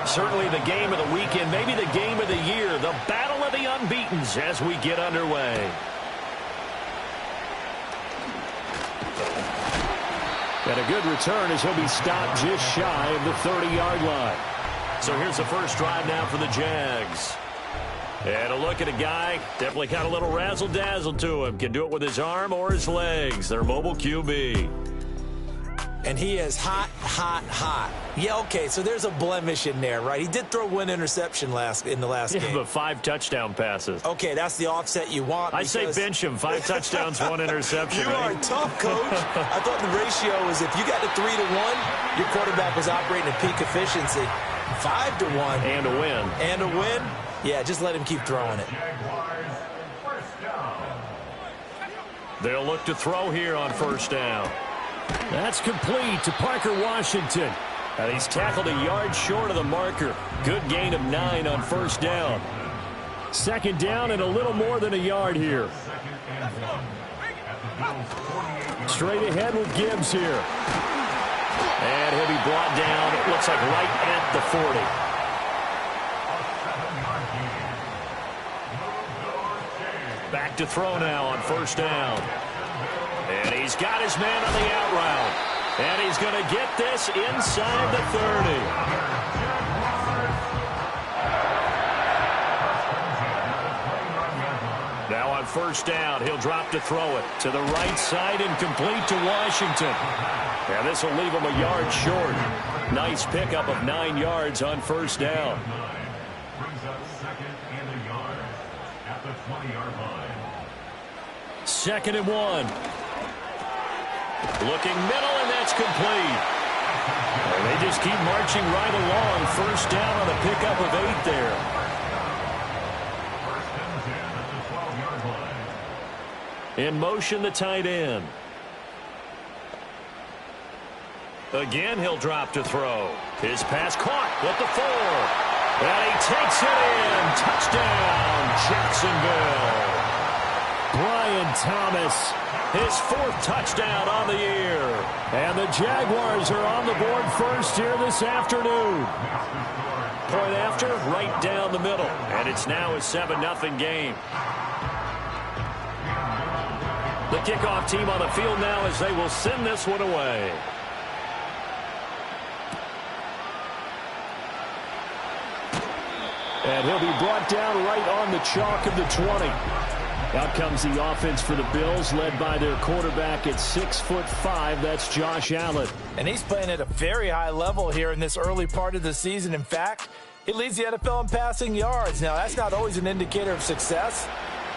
Certainly the game of the weekend, maybe the game of the year, the battle of the unbeatens as we get underway. And a good return as he'll be stopped just shy of the 30-yard line. So here's the first drive now for the Jags. And a look at a guy, definitely got a little razzle-dazzle to him. Can do it with his arm or his legs. Their mobile QB. And he is hot, hot, hot. Yeah, okay, so there's a blemish in there, right? He did throw one interception in the last game. But 5 touchdown passes. Okay, that's the offset you want. I say bench him. 5 touchdowns, 1 interception. You are tough, Coach. I thought the ratio was if you got to 3-1, your quarterback was operating at peak efficiency. 5-1. And a win. And a win? Yeah, just let him keep throwing it. They'll look to throw here on first down. That's complete to Parker Washington. And he's tackled a yard short of the marker. Good gain of 9 on first down. Second down and a little more than a yard here. Straight ahead with Gibbs here. And he'll be brought down, it looks like right at the 40. Back to throw now on first down. And he's got his man on the out route. And he's going to get this inside the 30. Now on first down, he'll drop to throw it to the right side and complete to Washington. And this will leave him a yard short. Nice pickup of 9 yards on first down. Brings up 2nd and a yard at the 20-yard line. 2nd and 1. Looking middle, and that's complete. And they just keep marching right along. First down on a pickup of 8 there. First and 10 at the 12-yard line. In motion, the tight end. Again, he'll drop to throw. His pass caught with the 4. And he takes it in. Touchdown, Jacksonville. Brian Thomas, his 4th touchdown on the year. And the Jaguars are on the board first here this afternoon. Point after, right down the middle. And it's now a 7-0 game. The kickoff team on the field now as they will send this one away. And he'll be brought down right on the chalk of the 20. Out comes the offense for the Bills, led by their quarterback at 6'5". That's Josh Allen. And he's playing at a very high level here in this early part of the season. In fact, he leads the NFL in passing yards. Now, that's not always an indicator of success,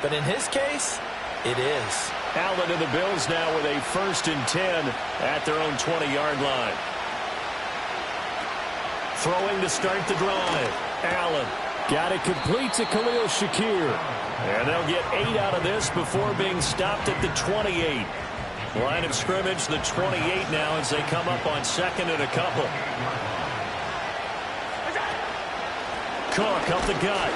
but in his case, it is. Allen and the Bills now with a 1st and 10 at their own 20-yard line. Throwing to start the drive. Allen. Got it complete to Khalil Shakir. And they'll get 8 out of this before being stopped at the 28. Line of scrimmage, the 28 now as they come up on 2nd and a couple. Cook up the gut.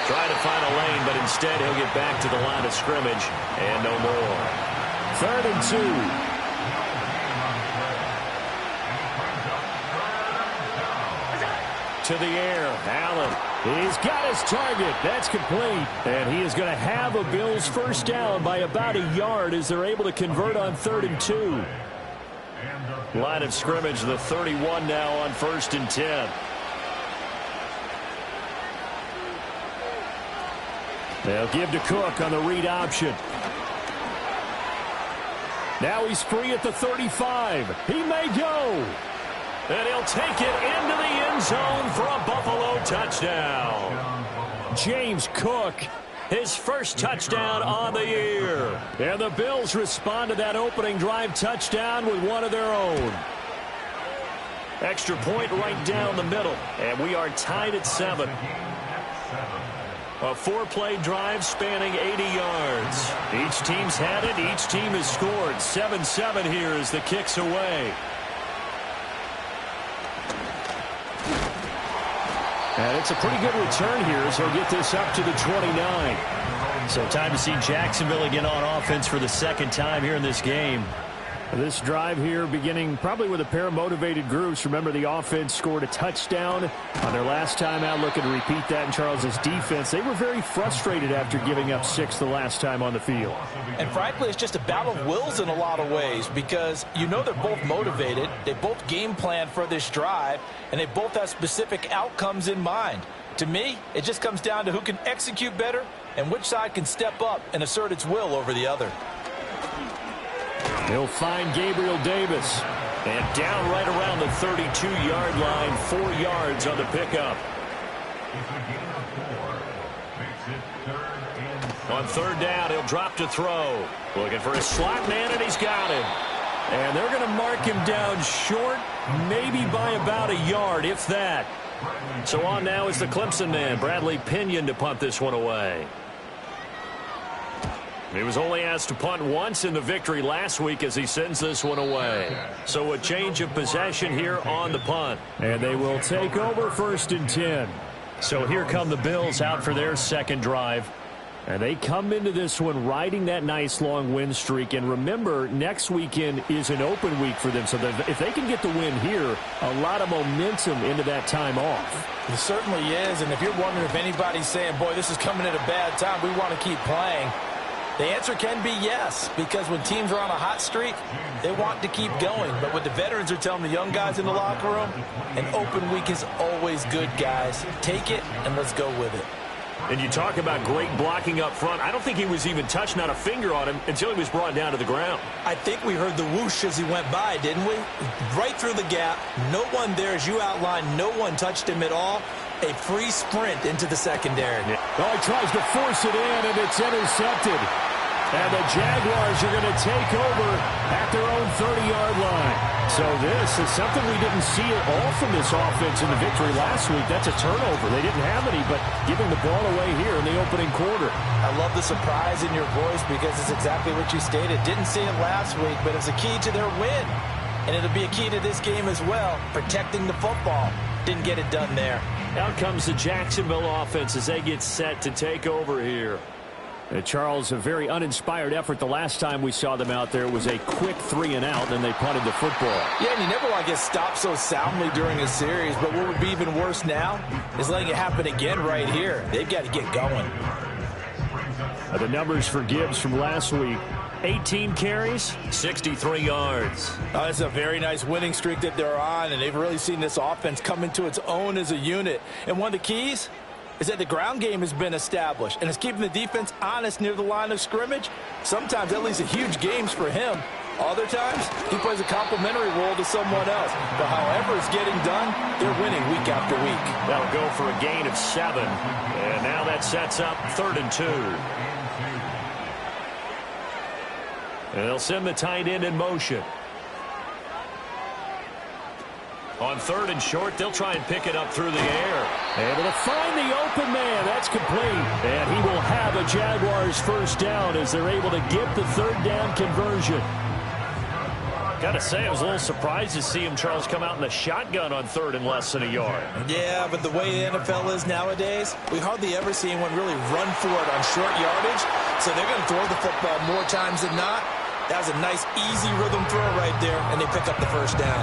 Trying to find a lane, but instead he'll get back to the line of scrimmage and no more. 3rd and 2. To the air, Allen. He's got his target. That's complete. And he is going to have a Bills first down by about a yard as they're able to convert on 3rd and 2. Line of scrimmage, the 31 now on 1st and 10. They'll give to Cook on the read option. Now he's free at the 35. He may go. And he'll take it into the end zone for a Buffalo touchdown. James Cook, his 1st touchdown on the year. And the Bills respond to that opening drive touchdown with one of their own. Extra point right down the middle. And we are tied at 7. A 4-play drive spanning 80 yards. Each team's had it. Each team has scored. 7-7 here as the kick's away. And it's a pretty good return here as he'll get this up to the 29. So time to see Jacksonville again on offense for the 2nd time here in this game. This drive here beginning probably with a pair of motivated groups. Remember, the offense scored a touchdown on their last time out, looking to repeat that in Charles's defense. They were very frustrated after giving up 6 the last time on the field. And frankly, it's just a battle of wills in a lot of ways because you know they're both motivated. They both game plan for this drive, and they both have specific outcomes in mind. To me, it just comes down to who can execute better and which side can step up and assert its will over the other. He'll find Gabriel Davis. And down right around the 32-yard line, 4 yards on the pickup. On third down, he'll drop to throw. Looking for his slot man, and he's got him. And they're going to mark him down short, maybe by about a yard, if that. So on now is the Clemson man, Bradley Pinion, to punt this one away. He was only asked to punt once in the victory last week as he sends this one away. So a change of possession here on the punt. And they will take over 1st and 10. So here come the Bills out for their second drive. And they come into this one riding that nice long win streak. And remember, next weekend is an open week for them. So if they can get the win here, a lot of momentum into that time off. It certainly is. And if you're wondering if anybody's saying, boy, this is coming at a bad time, we want to keep playing, the answer can be yes, because when teams are on a hot streak, they want to keep going. But what the veterans are telling the young guys in the locker room, an open week is always good, guys. Take it, and let's go with it. And you talk about great blocking up front. I don't think he was even touched, not a finger on him, until he was brought down to the ground. I think we heard the whoosh as he went by, didn't we? Right through the gap. No one there, as you outlined, no one touched him at all. A free sprint into the secondary. Yeah. Oh, he tries to force it in, and it's intercepted. And the Jaguars are going to take over at their own 30-yard line. So this is something we didn't see at all from this offense in the victory last week. That's a turnover. They didn't have any, but giving the ball away here in the opening quarter. I love the surprise in your voice because it's exactly what you stated. Didn't see it last week, but it's a key to their win. And it'll be a key to this game as well, protecting the football. Didn't get it done there. Out comes the Jacksonville offense as they get set to take over here. Charles, a very uninspired effort the last time we saw them out there. It was a quick 3-and-out, and they punted the football. Yeah, and you never want to get stopped so soundly during a series, but what would be even worse now is letting it happen again right here. They've got to get going. The numbers for Gibbs from last week. 18 carries, 63 yards. Oh, it's a very nice winning streak that they're on, and they've really seen this offense come into its own as a unit. And one of the keys is that the ground game has been established, and it's keeping the defense honest near the line of scrimmage. Sometimes that leads to huge games for him. Other times, he plays a complementary role to someone else. But however it's getting done, they're winning week after week. That'll go for a gain of 7. And now that sets up 3rd and 2. And they'll send the tight end in motion. On 3rd and short, they'll try and pick it up through the air. Able to find the open man. That's complete. And he will have a Jaguars first down as they're able to get the 3rd down conversion. Got to say, I was a little surprised to see him, Charles, come out in the shotgun on 3rd and less than a yard. Yeah, but the way the NFL is nowadays, we hardly ever see anyone really run for it on short yardage. So they're going to throw the football more times than not. That was a nice, easy rhythm throw right there, and they pick up the first down.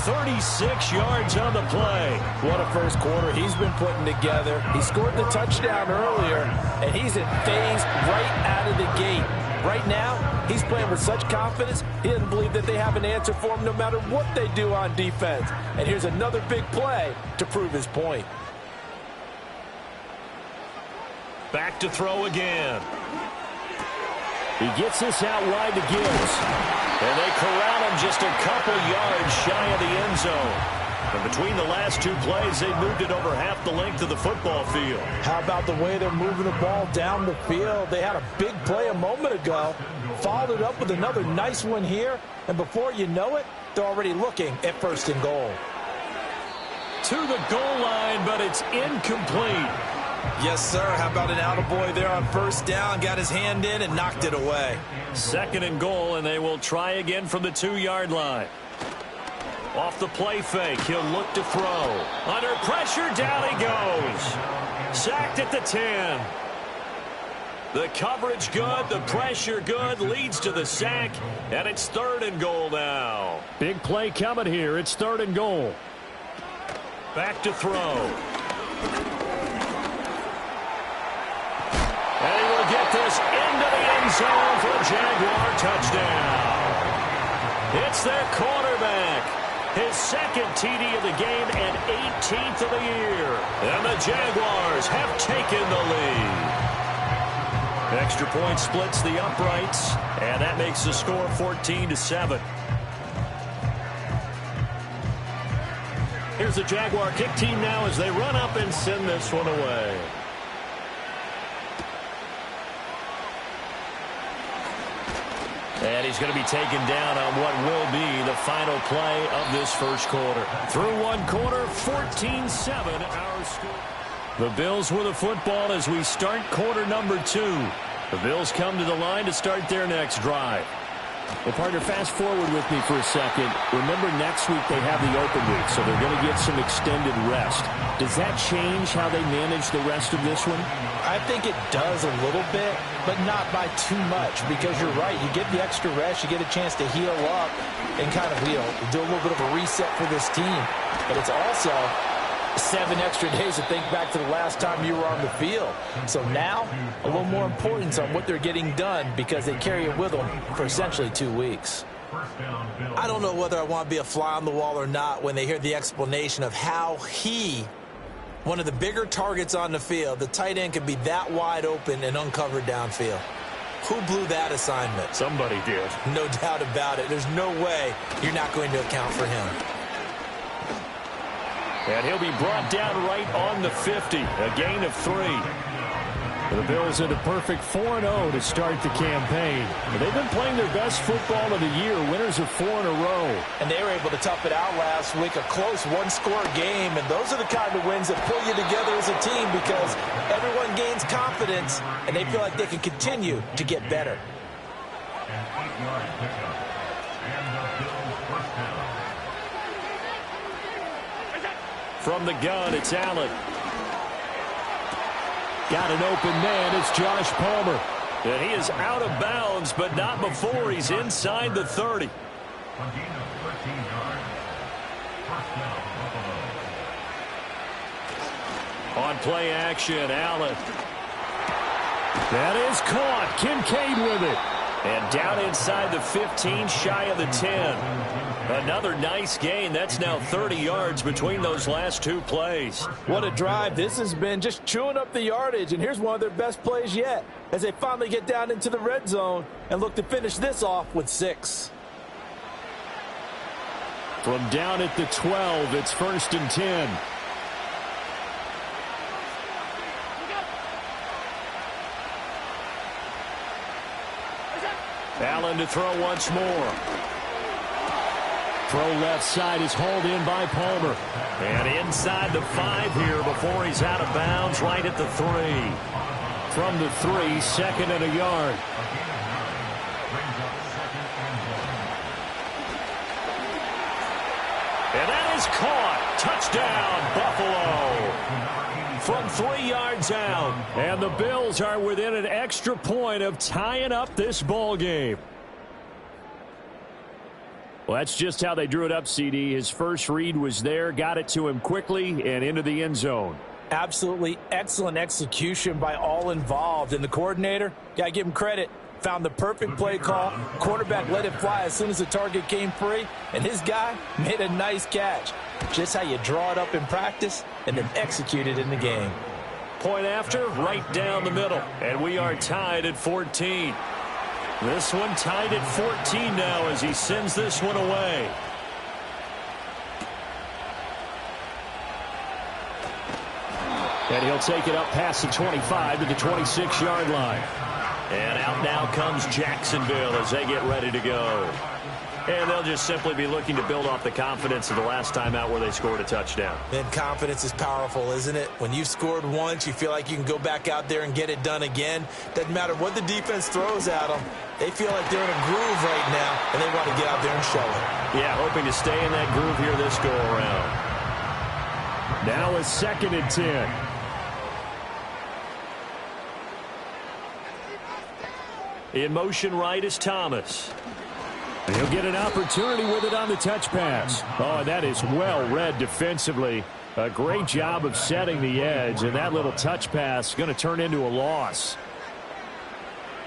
36 yards on the play. What a first quarter he's been putting together. He scored the touchdown earlier, and he's in phase right out of the gate. Right now, he's playing with such confidence, he doesn't believe that they have an answer for him no matter what they do on defense. And here's another big play to prove his point. Back to throw again. He gets this out wide to Gibbs. And they corral him just a couple yards shy of the end zone. And between the last two plays, they moved it over half the length of the football field. How about the way they're moving the ball down the field? They had a big play a moment ago, followed it up with another nice one here, and before you know it, they're already looking at 1st and goal. To the goal line, but it's incomplete. Yes, sir. How about an attaboy there on 1st down? Got his hand in and knocked it away. 2nd and goal, and they will try again from the 2-yard line. Off the play fake, he'll look to throw. Under pressure, down he goes. Sacked at the 10. The coverage good, the pressure good, leads to the sack, and it's 3rd and goal now. Big play coming here. It's 3rd and goal. Back to throw. And he will get this into the end zone for a Jaguar touchdown. It's their quarterback. His 2nd TD of the game and 18th of the year. And the Jaguars have taken the lead. Extra point splits the uprights, and that makes the score 14-7. Here's the Jaguar kick team now as they run up and send this one away. And he's going to be taken down on what will be the final play of this first quarter. Through one quarter, 14-7 our score. The Bills with the football as we start quarter number 2. The Bills come to the line to start their next drive. Well, partner, fast forward with me for a second. Remember, next week they have the open week, so they're going to get some extended rest. Does that change how they manage the rest of this one? I think it does a little bit, but not by too much, because you're right. You get the extra rest, you get a chance to heal up and kind of, do a little bit of a reset for this team. But it's also 7 extra days to think back to the last time you were on the field. So now, a little more importance on what they're getting done because they carry it with them for essentially 2 weeks. I don't know whether I want to be a fly on the wall or not when they hear the explanation of how one of the bigger targets on the field, the tight end, could be that wide open and uncovered downfield. Who blew that assignment? Somebody did. No doubt about it. There's no way you're not going to account for him. And he'll be brought down right on the 50, a gain of 3. The Bills at a perfect 4-0 to start the campaign. They've been playing their best football of the year, winners of 4 in a row. And they were able to tough it out last week, a close one-score game. And those are the kind of wins that pull you together as a team because everyone gains confidence and they feel like they can continue to get better. An 8-yard pickup. And the Bills first down. From the gun, it's Allen. Got an open man. It's Josh Palmer. And he is out of bounds, but not before he's inside the 30. A gain of 13 yards. First down, Buffalo. On play action, Allen. That is caught. Kincaid with it. And down inside the 15, shy of the 10. Another nice gain. That's now 30 yards between those last 2 plays. What a drive. This has been just chewing up the yardage, and here's one of their best plays yet as they finally get down into the red zone and look to finish this off with 6. From down at the 12, it's 1st and 10. Allen to throw once more. Throw left side is hauled in by Palmer. And inside the 5 here before he's out of bounds, right at the 3. From the 3, 2nd and a yard. And that is caught. Touchdown, Buffalo. From 3 yards out. And the Bills are within an extra point of tying up this ball game. Well, that's just how they drew it up, CD. His first read was there, got it to him quickly, and into the end zone. Absolutely excellent execution by all involved. And the coordinator, got to give him credit, found the perfect play call. Quarterback let it fly as soon as the target came free, and his guy made a nice catch. Just how you draw it up in practice and then execute it in the game. Point after, right down the middle. And we are tied at 14. This one tied at 14 now as he sends this one away. And he'll take it up past the 25 to the 26-yard line. And out now comes Jacksonville as they get ready to go. And they'll just simply be looking to build off the confidence of the last time out where they scored a touchdown. And confidence is powerful, isn't it? When you've scored once, you feel like you can go back out there and get it done again. Doesn't matter what the defense throws at them. They feel like they're in a groove right now, and they want to get out there and show it. Yeah, hoping to stay in that groove here this go-around. Now a 2nd and 10. In motion right is Thomas. And he'll get an opportunity with it on the touch pass. Oh, and that is well read defensively. A great job of setting the edge, and that little touch pass is going to turn into a loss.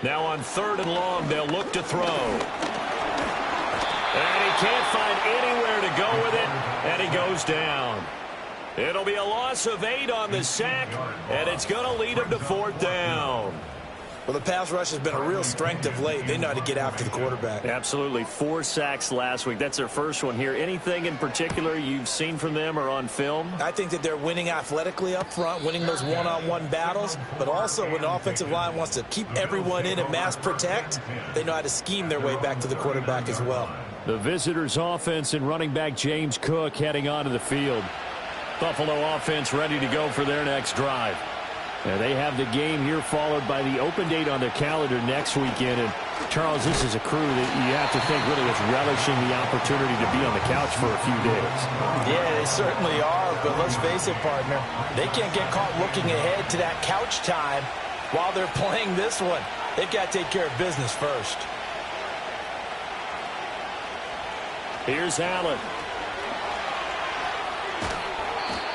Now on 3rd and long, they'll look to throw. And he can't find anywhere to go with it, and he goes down. It'll be a loss of 8 on the sack, and it's going to lead him to 4th down. Well, the pass rush has been a real strength of late. They know how to get after the quarterback. Absolutely. 4 sacks last week. That's their first one here. Anything in particular you've seen from them or on film? I think that they're winning athletically up front, winning those one-on-one battles, but also when the offensive line wants to keep everyone in and mass protect, they know how to scheme their way back to the quarterback as well. The visitors' offense and running back James Cook heading onto the field. Buffalo offense ready to go for their next drive. And they have the game here followed by the open date on their calendar next weekend. And, Charles, this is a crew that you have to think really is relishing the opportunity to be on the couch for a few days. Yeah, they certainly are, but let's face it, partner. They can't get caught looking ahead to that couch time while they're playing this one. They've got to take care of business first. Here's Allen.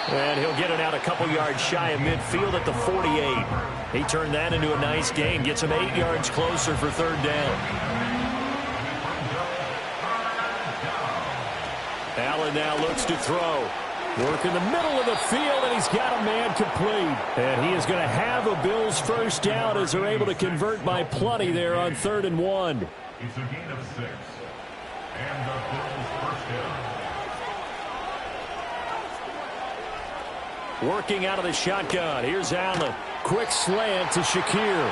And he'll get it out a couple yards shy of midfield at the 48. He turned that into a nice gain. Gets him 8 yards closer for 3rd down. Allen now looks to throw. Work in the middle of the field, and he's got a man complete. And he is going to have a Bills 1st down as they're able to convert by plenty there on 3rd and 1. It's a gain of 6. And the Bills 1st down. Working out of the shotgun. Here's Allen. Quick slant to Shakir.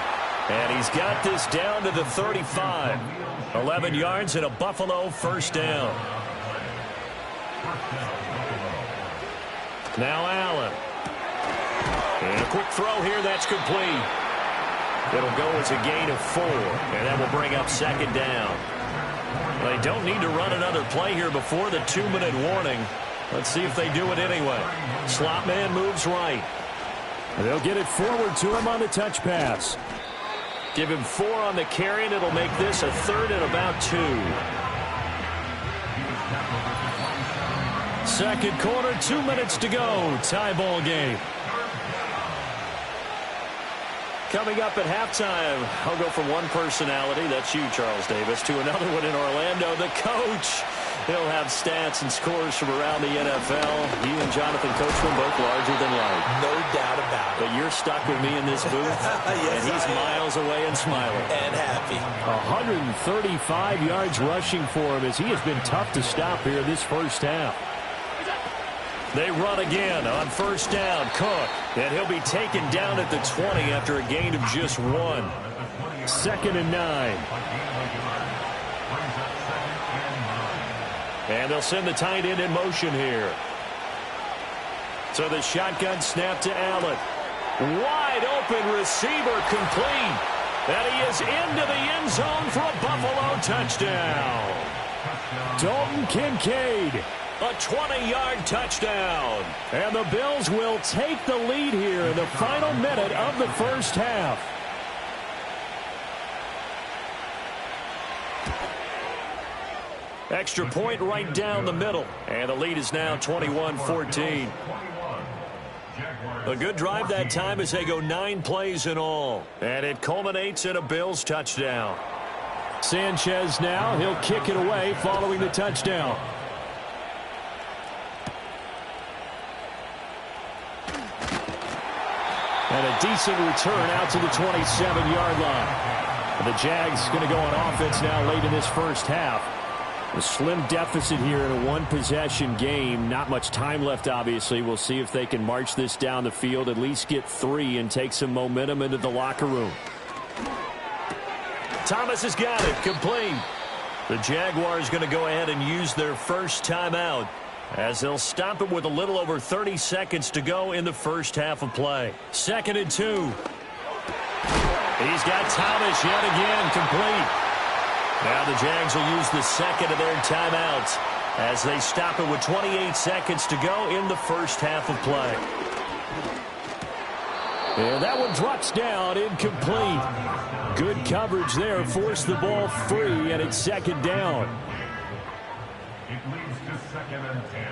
And he's got this down to the 35. 11 yards and a Buffalo 1st down. Now Allen. And a quick throw here. That's complete. It'll go as a gain of 4. And that will bring up 2nd down. They don't need to run another play here before the 2-minute warning. Let's see if they do it anyway. Slot man moves right. They'll get it forward to him on the touch pass. Give him 4 on the carry, and it'll make this a 3rd and about 2. 2nd quarter, 2 minutes to go. Tie ball game. Coming up at halftime, I'll go from one personality, that's you, Charles Davis, to another one in Orlando, the coach. He'll have stats and scores from around the NFL. He and Jonathan Coachman both larger than life. No doubt about it. But you're stuck with me in this booth, yes, and he's miles away and smiling. And happy. 135 yards rushing for him as he has been tough to stop here this 1st half. They run again on 1st down. Cook, and he'll be taken down at the 20 after a gain of just 1. 2nd and 9. And they'll send the tight end in motion here. So the shotgun snap to Allen. Wide open receiver complete. And he is into the end zone for a Buffalo touchdown. Dalton Kincaid. A 20-yard touchdown. And the Bills will take the lead here in the final minute of the 1st half. Extra point right down the middle. And the lead is now 21-14. A good drive that time as they go 9 plays in all. And it culminates in a Bills touchdown. Sanchez now. He'll kick it away following the touchdown. And a decent return out to the 27-yard line. The Jags going to go on offense now late in this 1st half. A slim deficit here in a one-possession game. Not much time left, obviously. We'll see if they can march this down the field, at least get 3 and take some momentum into the locker room. Thomas has got it. Complete. The Jaguars going to go ahead and use their first timeout as they'll stop it with a little over 30 seconds to go in the 1st half of play. 2nd and 2. He's got Thomas yet again. Complete. Now the Jags will use the 2nd of their timeouts as they stop it with 28 seconds to go in the 1st half of play. And that one drops down incomplete. Good coverage there. Forced the ball free, and it's second down. It leads to 2nd and 10.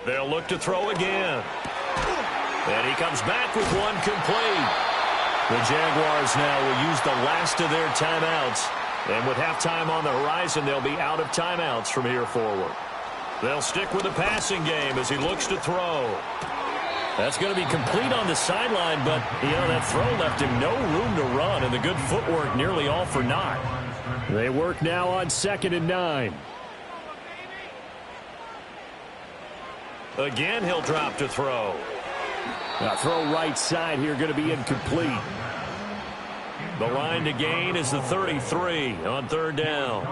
They'll look to throw again. And he comes back with one complete. The Jaguars now will use the last of their timeouts. And with halftime on the horizon, they'll be out of timeouts from here forward. They'll stick with the passing game as he looks to throw. That's going to be complete on the sideline, but, that throw left him no room to run, and the good footwork nearly all for naught. They work now on 2nd and 9. Again, he'll drop to throw. Now throw right side here, going to be incomplete. The line to gain is the 33 on 3rd down.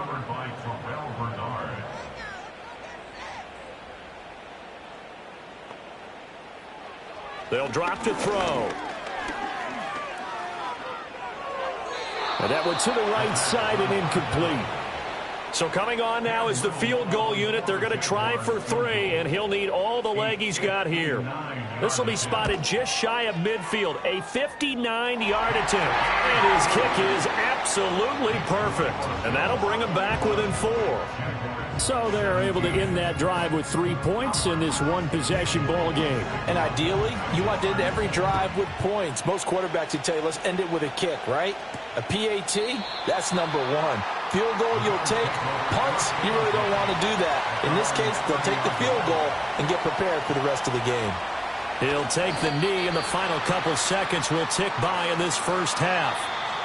They'll drop to throw. And that one to the right side and incomplete. So coming on now is the field goal unit. They're going to try for 3, and he'll need all the leg he's got here. This will be spotted just shy of midfield, a 59-yard attempt. And his kick is absolutely perfect. And that'll bring him back within 4. So they're able to end that drive with 3 points in this one-possession ball game. And ideally, you want to end every drive with points. Most quarterbacks would tell you, let's end it with a kick, right? A PAT, that's number 1. Field goal you'll take. Punts, you really don't want to do that. In this case, they'll take the field goal and get prepared for the rest of the game. He'll take the knee, and the final couple seconds will tick by in this first half.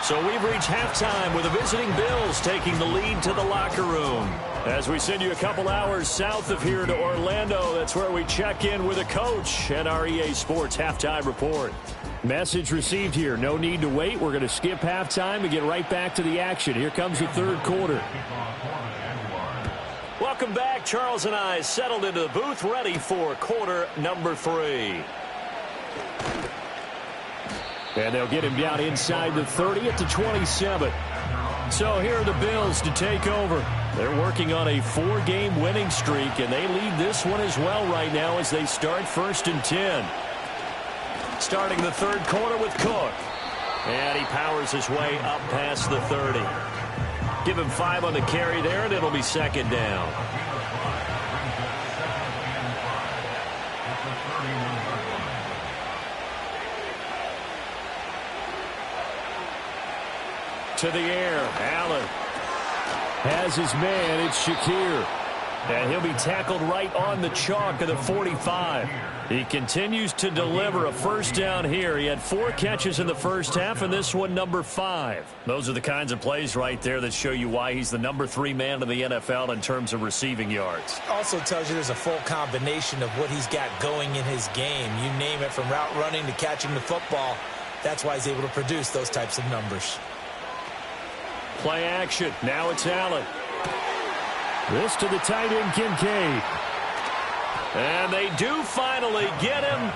So we've reached halftime with the visiting Bills taking the lead to the locker room. As we send you a couple hours south of here to Orlando, that's where we check in with a coach and our EA Sports halftime report. Message received here. No need to wait. We're going to skip halftime and get right back to the action. Here comes the third quarter. Welcome back. Charles and I settled into the booth, ready for quarter number 3. And they'll get him down inside the 30 at the 27. So here are the Bills to take over. They're working on a 4-game winning streak, and they lead this one as well right now as they start 1st and 10. Starting the third quarter with Cook. And he powers his way up past the 30. Give him 5 on the carry there, and it'll be second down. To the air, Allen has his man. It's Shakir. And he'll be tackled right on the chalk of the 45. He continues to deliver a first down here. He had 4 catches in the first half, and this one number 5. Those are the kinds of plays right there that show you why he's the number 3 man in the NFL in terms of receiving yards. Also tells you there's a full combination of what he's got going in his game. You name it, from route running to catching the football. That's why he's able to produce those types of numbers. Play action. Now it's Allen. This to the tight end, Kincaid. And they do finally get him,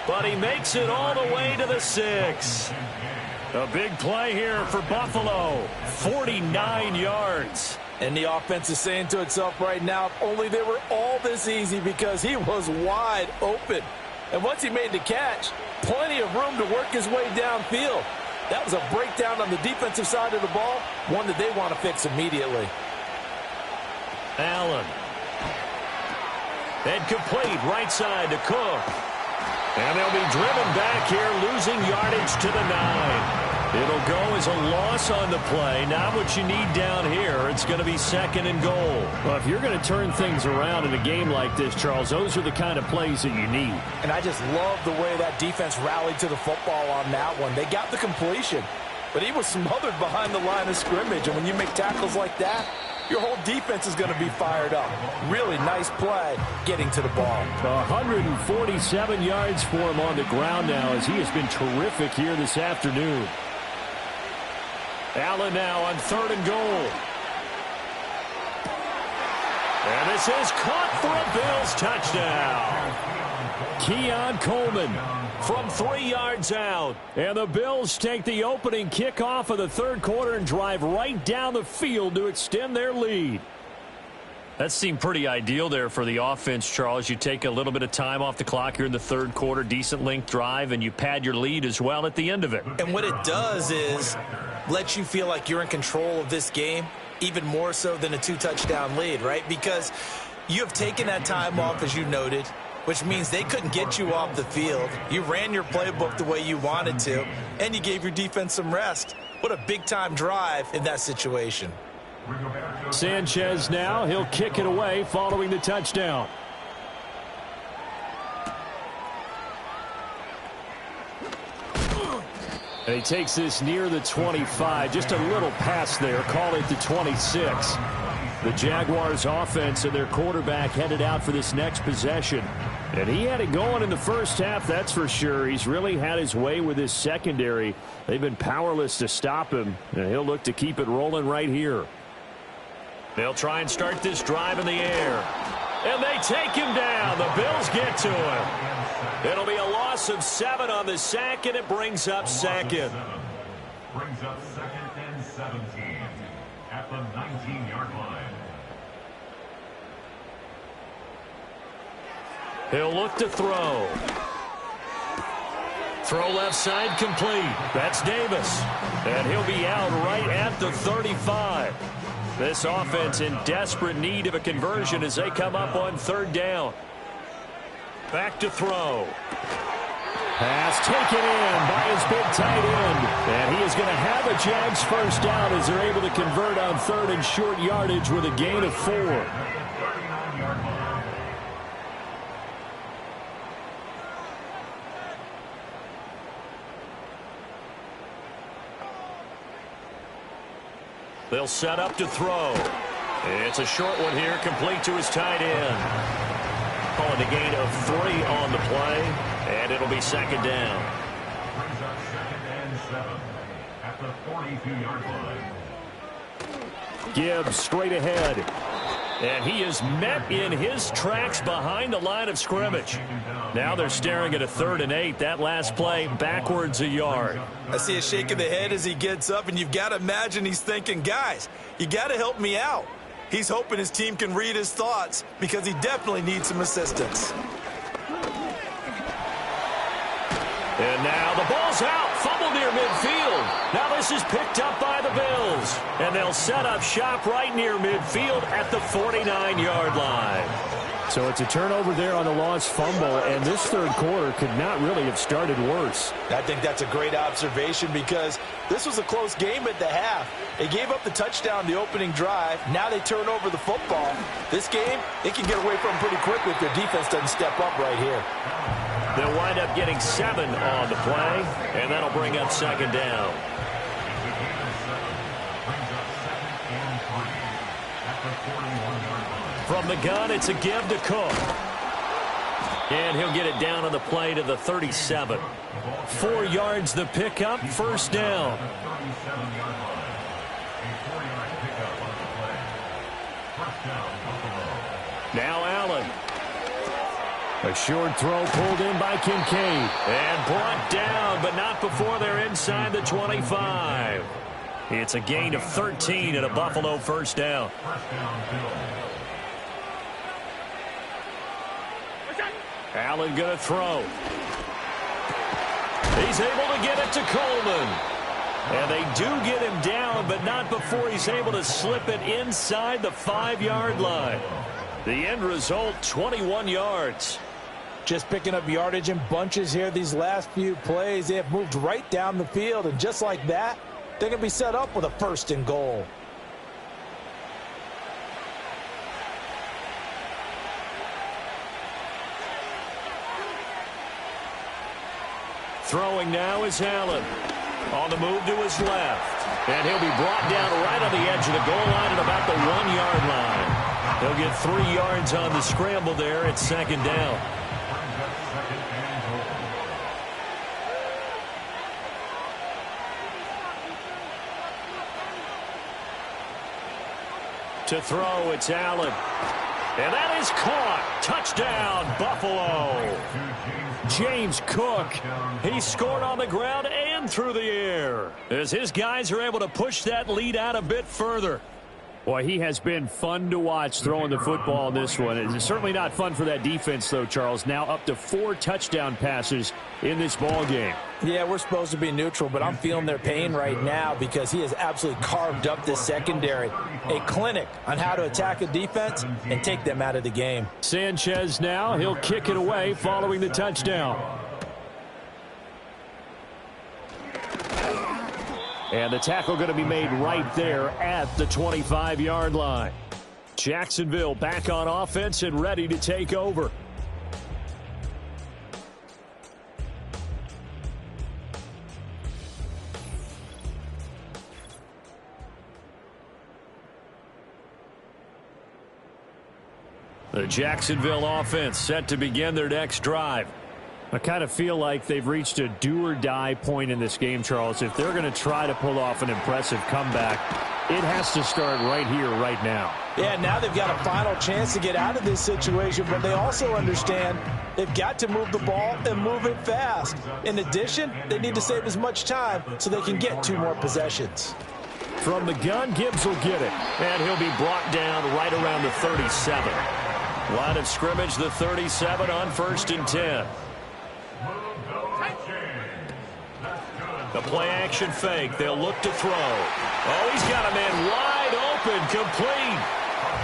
but he makes it all the way to the 6. A big play here for Buffalo. 49 yards. And the offense is saying to itself right now, if only they were all this easy, because he was wide open. And once he made the catch, plenty of room to work his way downfield. That was a breakdown on the defensive side of the ball, one that they want to fix immediately. Allen. And complete right side to Cook. And they'll be driven back here, losing yardage to the 9. It'll go as a loss on the play. Not what you need down here. It's going to be second and goal. Well, if you're going to turn things around in a game like this, Charles, those are the kind of plays that you need. And I just love the way that defense rallied to the football on that one. They got the completion, but he was smothered behind the line of scrimmage. And when you make tackles like that, your whole defense is going to be fired up. Really nice play getting to the ball. 147 yards for him on the ground now, as he has been terrific here this afternoon. Allen now on 3rd and goal. And this is caught for a Bills touchdown. Keon Coleman from 3 yards out. And the Bills take the opening kickoff of the third quarter and drive right down the field to extend their lead. That seemed pretty ideal there for the offense, Charles. You take a little bit of time off the clock here in the third quarter, decent length drive, and you pad your lead as well at the end of it. And what it does is let you feel like you're in control of this game, even more so than a 2-touchdown lead, right? Because you have taken that time off, as you noted, which means they couldn't get you off the field. You ran your playbook the way you wanted to, and you gave your defense some rest. What a big-time drive in that situation. Sanchez now, he'll kick it away following the touchdown. And he takes this near the 25, just a little pass there, call it the 26. The Jaguars offense and their quarterback headed out for this next possession. And he had it going in the first half, that's for sure. He's really had his way with his secondary. They've been powerless to stop him, and he'll look to keep it rolling right here. They'll try and start this drive in the air. And they take him down. The Bills get to him. It'll be a loss of 7 on the sack, and it brings up second. Brings up second and 17 at the 19-yard line. He'll look to throw. Throw left side complete. That's Davis. And he'll be out right at the 35. This offense in desperate need of a conversion as they come up on third down. Back to throw. Pass taken in by his big tight end. And he is going to have a Jags first down as they're able to convert on third and short yardage with a gain of 4. They'll set up to throw. It's a short one here, complete to his tight end. Calling a gain of 3 on the play, and it'll be second down. Brings up second and 7 at the 42-yard line. Gibbs straight ahead. And he is met in his tracks behind the line of scrimmage. Now they're staring at a 3rd and 8. That last play backwards a yard. I see a shake of the head as he gets up, and you've got to imagine he's thinking, guys, you got to help me out. He's hoping his team can read his thoughts because he definitely needs some assistance. And now the ball's out. Fumble near midfield. Now this is picked up by the Bills. And they'll set up shop right near midfield at the 49-yard line. So it's a turnover there on the lost fumble, and this third quarter could not really have started worse. I think that's a great observation because this was a close game at the half. They gave up the touchdown the opening drive. Now they turn over the football. This game, they can get away from pretty quickly if their defense doesn't step up right here. They'll wind up getting 7 on the play, and that'll bring up second down. From the gun, it's a give to Cook. And he'll get it down on the play to the 37. 4 yards the pickup, first down. Now Allen. A short throw pulled in by Kincaid. And brought down, but not before they're inside the 25. It's a gain of 13 and a Buffalo first down. Allen going to throw. He's able to get it to Coleman. And they do get him down, but not before he's able to slip it inside the 5-yard line. The end result, 21 yards. Just picking up yardage in bunches here these last few plays. They have moved right down the field, and just like that, they're going to be set up with a 1st and goal. Throwing now is Allen. On the move to his left. And he'll be brought down right on the edge of the goal line at about the 1-yard line. He'll get 3 yards on the scramble there at second down. To throw, it's Allen. And that is caught. Touchdown, Buffalo. James Cook. He scored on the ground and through the air as his guys are able to push that lead out a bit further. Boy, he has been fun to watch throwing the football in this one. It's certainly not fun for that defense, though, Charles. Now up to 4 touchdown passes in this ball game. Yeah, we're supposed to be neutral, but I'm feeling their pain right now because he has absolutely carved up this secondary. A clinic on how to attack a defense and take them out of the game. Sanchez now, he'll kick it away following the touchdown. And the tackle going to be made right there at the 25-yard line. Jacksonville back on offense and ready to take over. The Jacksonville offense set to begin their next drive. I kind of feel like they've reached a do-or-die point in this game, Charles. If they're going to try to pull off an impressive comeback, it has to start right here, right now. Yeah, now they've got a final chance to get out of this situation, but they also understand they've got to move the ball and move it fast. In addition, they need to save as much time so they can get 2 more possessions. From the gun, Gibbs will get it. And he'll be brought down right around the 37. Line of scrimmage, the 37 on 1st and 10. The play-action fake. They'll look to throw. Oh, he's got a man wide open, complete.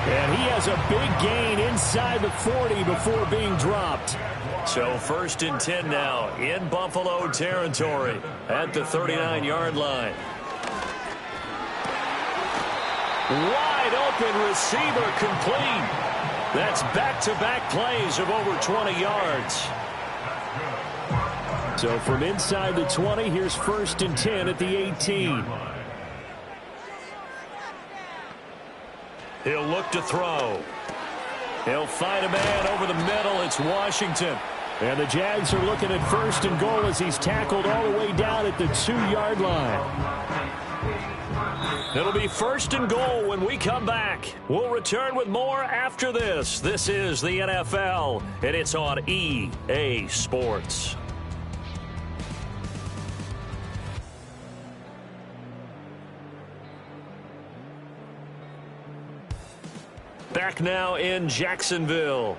And he has a big gain inside the 40 before being dropped. So 1st and 10 now in Buffalo territory at the 39-yard line. Wide open receiver, complete. That's back-to-back plays of over 20 yards. So from inside the 20, here's 1st and 10 at the 18. He'll look to throw. He'll find a man over the middle. It's Washington. And the Jags are looking at 1st and goal as he's tackled all the way down at the 2-yard line. It'll be 1st and goal when we come back. We'll return with more after this. This is the NFL, and it's on EA Sports. Back now in Jacksonville.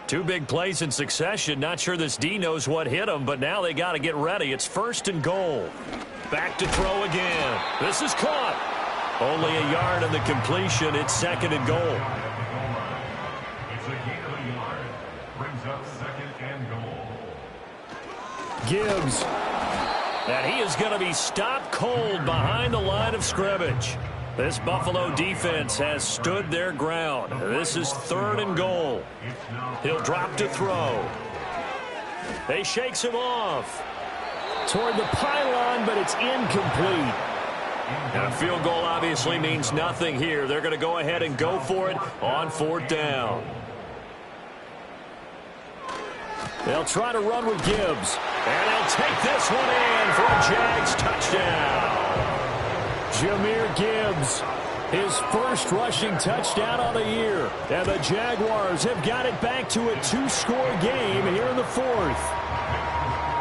2 big plays in succession. Not sure this D knows what hit him, but now they got to get ready. It's 1st and goal. Back to throw again. This is caught. Only a yard on the completion. It's 2nd and goal. It's a gain of a yard. Brings up 2nd and goal. Gibbs. And he is going to be stopped cold behind the line of scrimmage. This Buffalo defense has stood their ground. This is 3rd and goal. He'll drop to throw. They shakes him off. Toward the pylon, but it's incomplete. And a field goal obviously means nothing here. They're going to go ahead and go for it on 4th down. They'll try to run with Gibbs. And they'll take this one in for a Jags touchdown. Jahmyr Gibbs, his 1st rushing touchdown on the year. And the Jaguars have got it back to a 2-score game here in the 4th.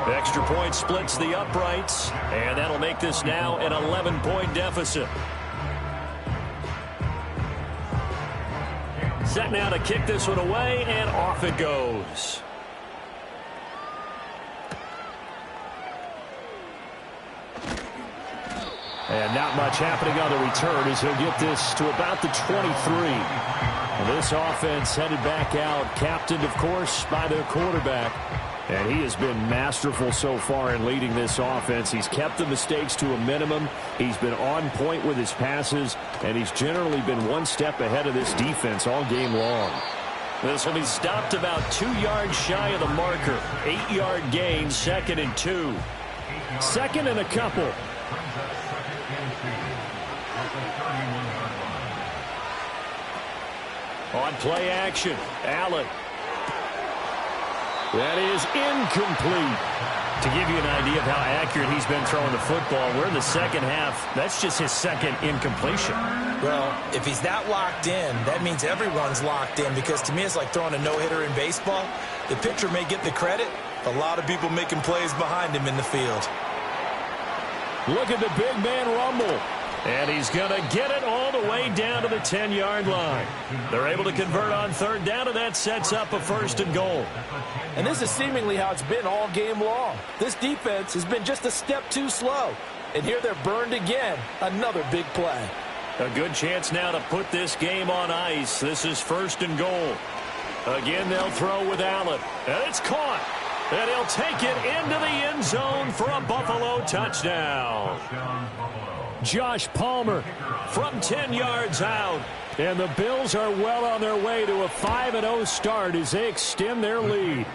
Extra point splits the uprights, and that'll make this now an 11-point deficit. Set now to kick this one away, and off it goes. And not much happening on the return as he'll get this to about the 23. And this offense headed back out, captained, of course, by their quarterback. And he has been masterful so far in leading this offense. He's kept the mistakes to a minimum. He's been on point with his passes, and he's generally been one step ahead of this defense all game long. This will be stopped about 2 yards shy of the marker. 8-yard gain, 2nd and 2. 2nd and a couple. On play action, Allen. That is incomplete. To give you an idea of how accurate he's been throwing the football, we're in the 2nd half. That's just his 2nd incompletion. Well, if he's that locked in, that means everyone's locked in, because to me it's like throwing a no-hitter in baseball. The pitcher may get the credit. A lot of people making plays behind him in the field. Look at the big man rumble. And he's going to get it all the way down to the 10-yard line. They're able to convert on third down, and that sets up a 1st and goal. And this is seemingly how it's been all game long. This defense has been just a step too slow. And here they're burned again. Another big play. A good chance now to put this game on ice. This is 1st and goal. Again, they'll throw with Allen. And it's caught. And he'll take it into the end zone for a Buffalo touchdown. Josh Palmer from 10 yards out. And the Bills are well on their way to a 5-0 start as they extend their lead.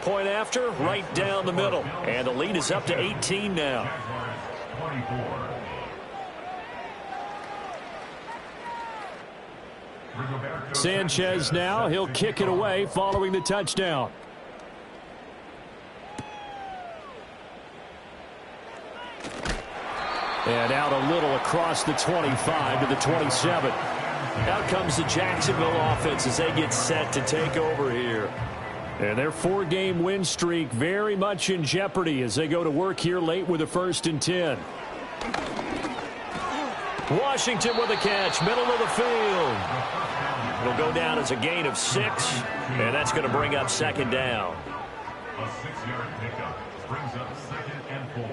Point after, right down the middle. And the lead is up to 18 now. Sanchez now, he'll kick it away following the touchdown. And out a little across the 25 to the 27. Out comes the Jacksonville offense as they get set to take over here. And their 4-game win streak very much in jeopardy as they go to work here late with a 1st and 10. Washington with a catch, middle of the field. It'll go down as a gain of 6, and that's going to bring up 2nd down. A 6-yard pickup brings up 2nd and 4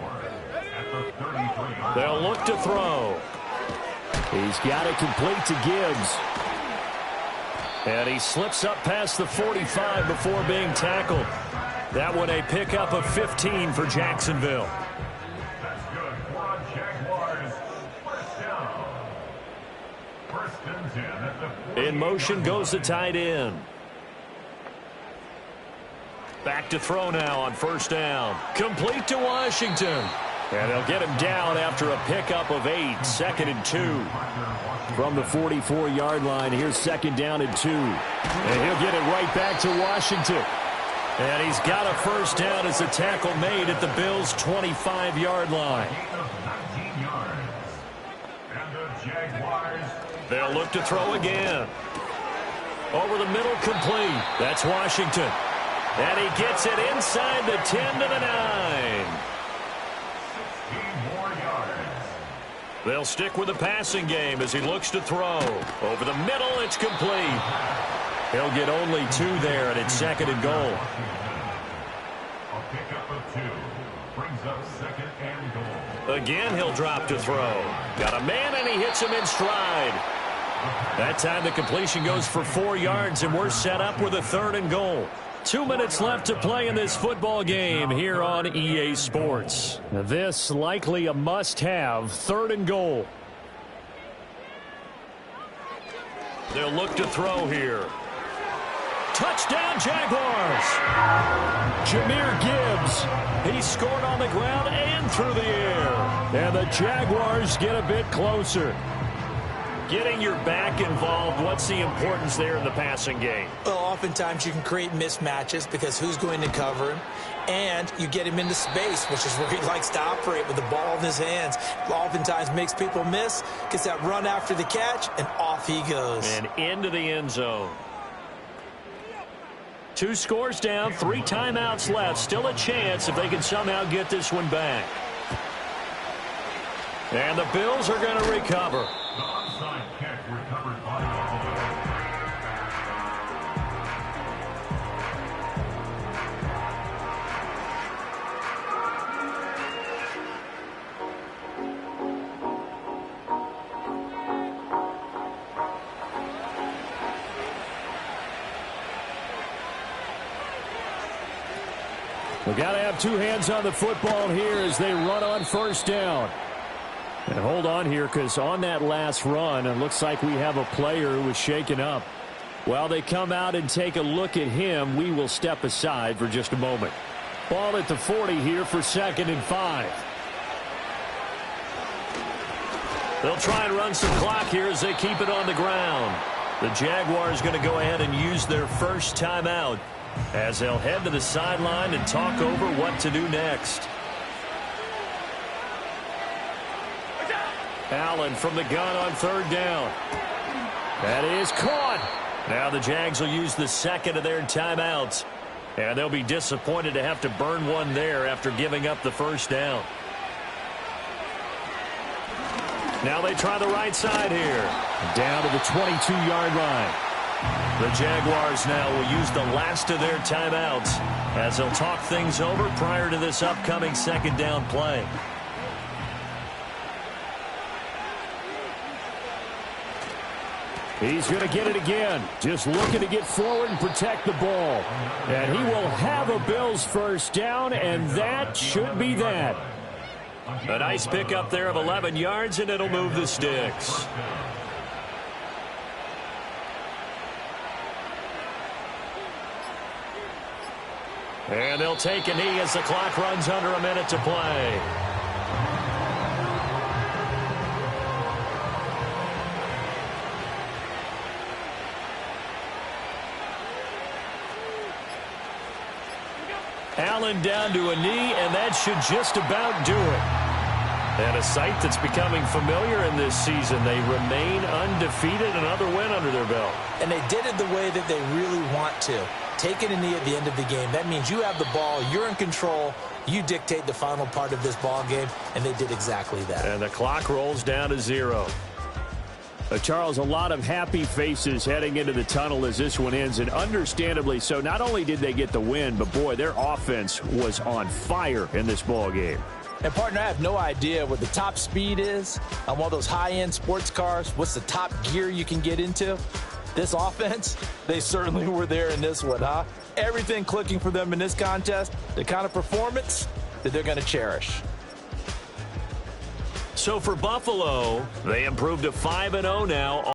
at the 33. They'll look to throw. He's got it complete to Gibbs. And he slips up past the 45 before being tackled. That one a pickup of 15 for Jacksonville. That's good for Jaguars. First down. 1st and 10 at the In motion goes the tight end. Back to throw now on 1st down. Complete to Washington. And they'll get him down after a pickup of 8. 2nd and 2. From the 44-yard line, here's 2nd down and 2. And he'll get it right back to Washington. And he's got a 1st down as the tackle made at the Bills' 25-yard line. And the Jaguars. They'll look to throw again. Over the middle, complete. That's Washington. And he gets it inside the 10 to the 9. They'll stick with the passing game as he looks to throw. Over the middle, it's complete. He'll get only 2 there, and it's 2nd and goal. A pickup of 2 brings up 2nd and goal. Again, he'll drop to throw. Got a man, and he hits him in stride. That time the completion goes for 4 yards, and we're set up with a 3rd and goal. 2 minutes left to play in this football game here on EA Sports. This likely a must-have 3rd and goal. They'll look to throw here. Touchdown, Jaguars! Jahmyr Gibbs. He scored on the ground and through the air. And the Jaguars get a bit closer. Getting your back involved, what's the importance there in the passing game? Well, oftentimes you can create mismatches because who's going to cover him? And you get him into space, which is where he likes to operate with the ball in his hands. Oftentimes makes people miss, gets that run after the catch, and off he goes. And into the end zone. 2 scores down, 3 timeouts left. Still a chance if they can somehow get this one back. And the Bills are going to recover. The onside kick recovered by Buffalo. We've got to have 2 hands on the football here as they run on 1st down. And hold on here, because on that last run, it looks like we have a player who was shaken up. While they come out and take a look at him, we will step aside for just a moment. Ball at the 40 here for 2nd and 5. They'll try and run some clock here as they keep it on the ground. The Jaguars going to go ahead and use their first timeout as they'll head to the sideline and talk over what to do next. Allen from the gun on 3rd down. That is caught. Now the Jags will use the 2nd of their timeouts. And they'll be disappointed to have to burn one there after giving up the 1st down. Now they try the right side here. Down to the 22-yard line. The Jaguars now will use the last of their timeouts as they'll talk things over prior to this upcoming second down play. He's going to get it again. Just looking to get forward and protect the ball. And he will have a Bills first down, and that should be that. A nice pickup there of 11 yards, and it'll move the sticks. And they'll take a knee as the clock runs under a minute to play. Allen down to a knee, and that should just about do it. And a sight that's becoming familiar in this season. They remain undefeated, another win under their belt. And they did it the way that they really want to. Taking a knee at the end of the game. That means you have the ball, you're in control, you dictate the final part of this ball game, and they did exactly that. And the clock rolls down to 0. Charles, a lot of happy faces heading into the tunnel as this one ends, and understandably so. Not only did they get the win, but boy, their offense was on fire in this ball game. And, partner, I have no idea what the top speed is on one of those high-end sports cars. What's the top gear you can get into? This offense, they certainly were there in this one, huh? Everything clicking for them in this contest, the kind of performance that they're going to cherish. So for Buffalo, they improved to 5-0 now.